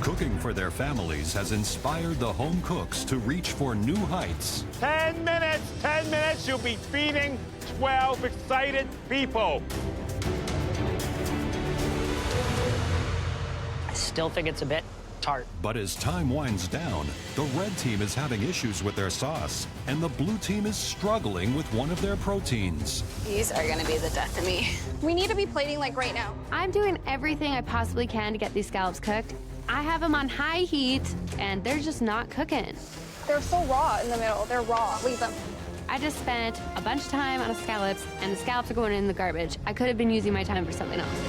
Cooking for their families has inspired the home cooks to reach for new heights. 10 minutes, you'll be feeding 12 excited people. I still think it's a bit tart. But as time winds down, the red team is having issues with their sauce, and the blue team is struggling with one of their proteins. These are gonna be the death of me. We need to be plating like right now. I'm doing everything I possibly can to get these scallops cooked. I have them on high heat, and they're just not cooking. They're so raw in the middle. They're raw. Leave them. I just spent a bunch of time on the scallops, and the scallops are going in the garbage. I could have been using my time for something else.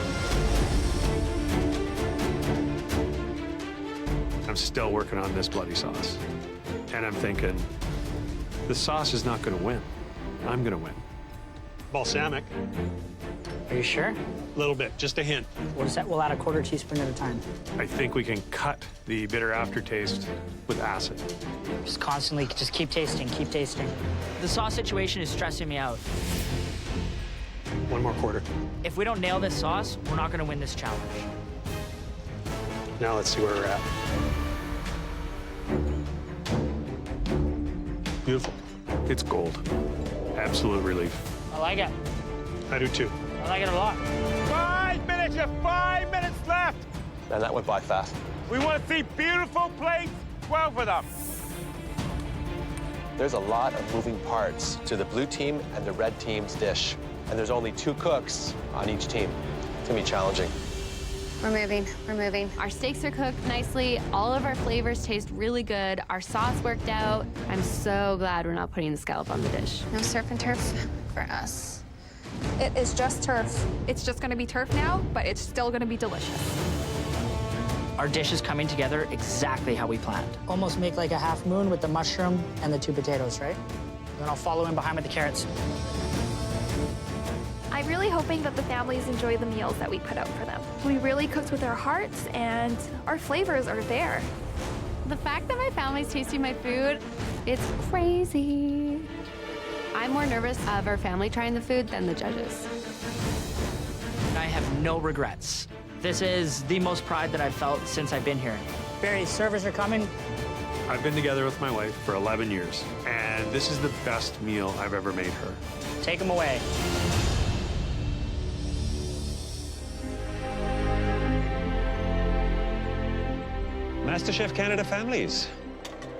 I'm still working on this bloody sauce. And I'm thinking, the sauce is not gonna win. I'm gonna win. Balsamic. Are you sure? A little bit, just a hint. What is that? We'll add a quarter teaspoon at a time. I think we can cut the bitter aftertaste with acid. Just constantly, just keep tasting, keep tasting. The sauce situation is stressing me out. One more quarter. If we don't nail this sauce, we're not gonna win this challenge. Now let's see where we're at. Beautiful. It's gold. Absolute relief. I like it. I do too. I like it a lot. 5 minutes, you have 5 minutes left. And that went by fast. We want to see beautiful plates, 12 of them. There's a lot of moving parts to the blue team and the red team's dish. And there's only 2 cooks on each team. It's gonna be challenging. We're moving. Our steaks are cooked nicely. All of our flavors taste really good. Our sauce worked out. I'm so glad we're not putting the scallop on the dish. No surf and turf for us. It is just turf. It's just gonna be turf now, but it's still gonna be delicious. Our dish is coming together exactly how we planned. Almost make like a half moon with the mushroom and the 2 potatoes, right? Then I'll follow in behind with the carrots. I'm really hoping that the families enjoy the meals that we put out for them. We really cooked with our hearts, and our flavors are there. The fact that my family's tasting my food, it's crazy. I'm more nervous of our family trying the food than the judges. I have no regrets. This is the most pride that I've felt since I've been here. Barry, servers are coming. I've been together with my wife for 11 years, and this is the best meal I've ever made her. Take them away. MasterChef Canada families,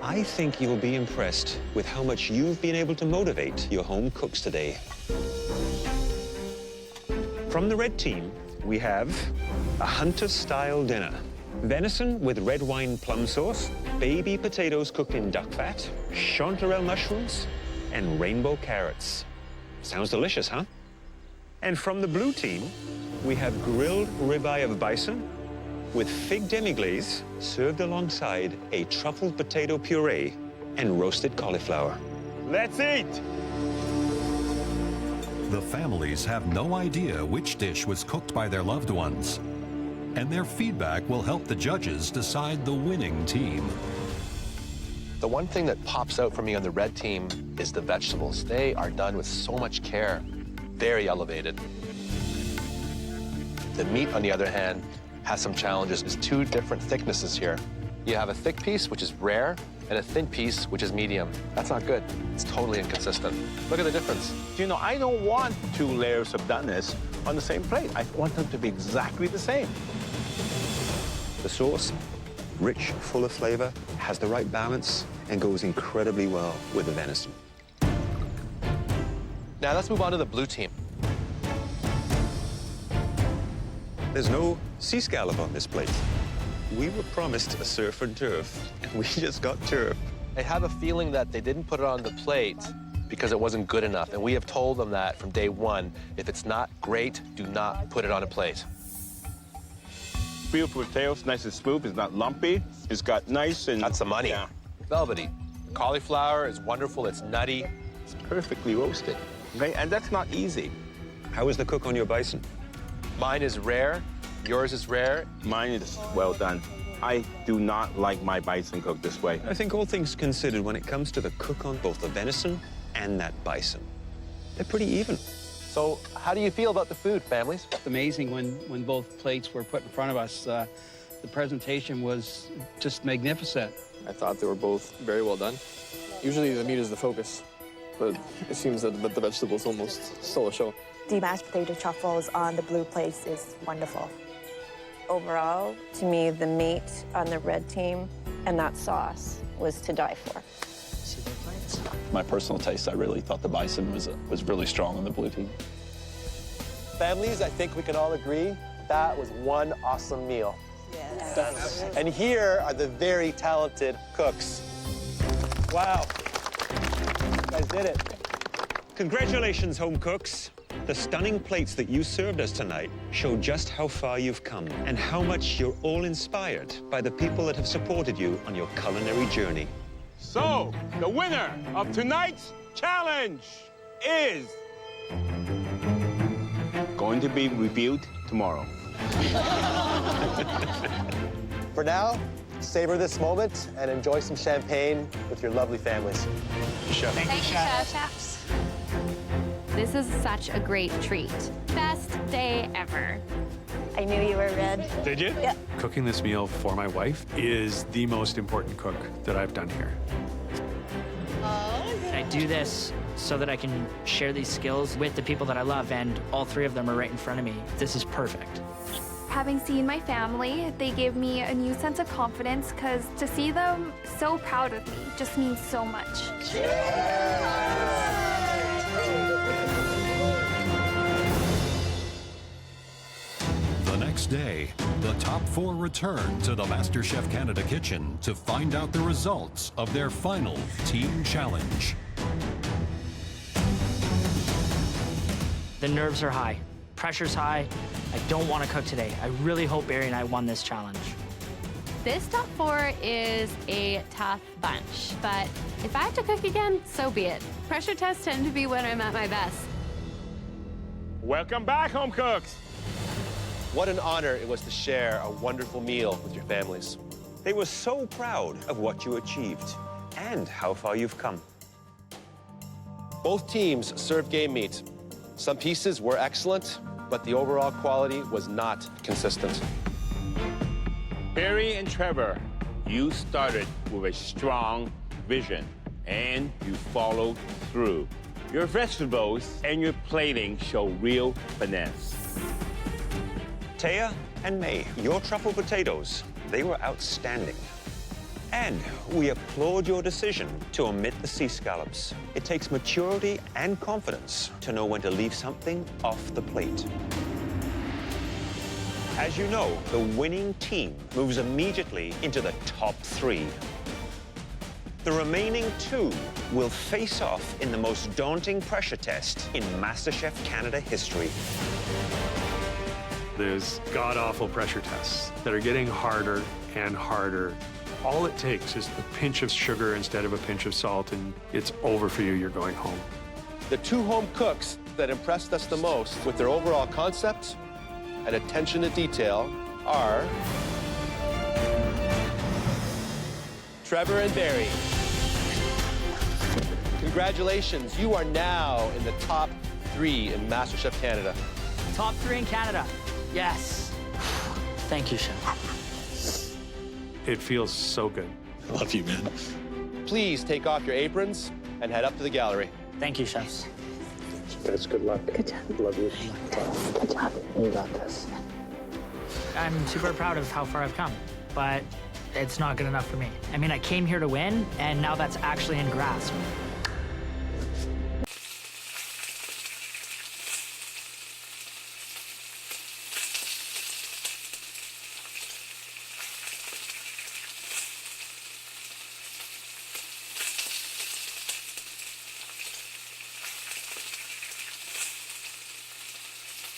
I think you'll be impressed with how much you've been able to motivate your home cooks today. From the red team, we have a hunter-style dinner. Venison with red wine plum sauce, baby potatoes cooked in duck fat, chanterelle mushrooms, and rainbow carrots. Sounds delicious, huh? And from the blue team, we have grilled ribeye of bison with fig demi-glaze served alongside a truffled potato puree and roasted cauliflower. Let's eat. The families have no idea which dish was cooked by their loved ones, and their feedback will help the judges decide the winning team. The one thing that pops out for me on the red team is the vegetables. They are done with so much care, very elevated. The meat, on the other hand, has some challenges. There's 2 different thicknesses here. You have a thick piece, which is rare, and a thin piece, which is medium. That's not good. It's totally inconsistent. Look at the difference. You know, I don't want 2 layers of doneness on the same plate. I want them to be exactly the same. The sauce, rich, full of flavor, has the right balance, and goes incredibly well with the venison. Now let's move on to the blue team. There's no sea scallop on this plate. We were promised a surf and turf, and we just got turf. I have a feeling that they didn't put it on the plate because it wasn't good enough, and we have told them that from day 1. If it's not great, do not put it on a plate. Beautiful potatoes, nice and smooth. It's not lumpy. It's got nice and... That's the money. Yeah. Velvety. The cauliflower is wonderful. It's nutty. It's perfectly roasted. Okay? And that's not easy. How is the cook on your bison? Mine is rare. Yours is rare. Mine is well done. I do not like my bison cooked this way. I think all things considered, when it comes to the cook on both the venison and that bison, they're pretty even. So how do you feel about the food, families? It's amazing when both plates were put in front of us. The presentation was just magnificent. I thought they were both very well done. Usually the meat is the focus, but it seems that the vegetables almost stole the show. The mashed potato truffles on the blue plates is wonderful. Overall, to me, the meat on the red team and that sauce was to die for. My personal taste, I really thought the bison was really strong on the blue team. Families, I think we can all agree that was one awesome meal. Yes. And here are the very talented cooks. Wow. You guys did it. Congratulations, home cooks. The stunning plates that you served us tonight show just how far you've come and how much you're all inspired by the people that have supported you on your culinary journey. So, the winner of tonight's challenge is going to be revealed tomorrow. For now, savor this moment and enjoy some champagne with your lovely families. Chef. Thank you, chefs. This is such a great treat. Best day ever. I knew you were red. Did you? Yeah. Cooking this meal for my wife is the most important cook that I've done here. I do this so that I can share these skills with the people that I love, and all three of them are right in front of me. This is perfect. Having seen my family, they gave me a new sense of confidence because to see them so proud of me just means so much. The next day, the top 4 return to the MasterChef Canada kitchen to find out the results of their final team challenge. The nerves are high. Pressure's high. I don't want to cook today. I really hope Barry and I won this challenge. This top 4 is a tough bunch, but if I have to cook again, so be it. Pressure tests tend to be when I'm at my best. Welcome back, home cooks. What an honor it was to share a wonderful meal with your families. They were so proud of what you achieved and how far you've come. Both teams served game meat. Some pieces were excellent, but the overall quality was not consistent. Barry and Trevor, you started with a strong vision, and you followed through. Your vegetables and your plating show real finesse. Taya and May, your truffle potatoes, they were outstanding. And we applaud your decision to omit the sea scallops. It takes maturity and confidence to know when to leave something off the plate. As you know, the winning team moves immediately into the top 3. The remaining 2 will face off in the most daunting pressure test in MasterChef Canada history. There's god-awful pressure tests that are getting harder and harder. All it takes is a pinch of sugar instead of a pinch of salt, and it's over for you. You're going home. The 2 home cooks that impressed us the most with their overall concept and attention to detail are Trevor and Barry. Congratulations, you are now in the top 3 in MasterChef Canada. Top 3 in Canada. Yes. Thank you, Chef. It feels so good. Love you, man. Please take off your aprons and head up to the gallery. Thank you, chefs. Guys, good luck. Good job. Love you. Good job. You got this. I'm super proud of how far I've come, but it's not good enough for me. I mean, I came here to win, and now that's actually in grasp.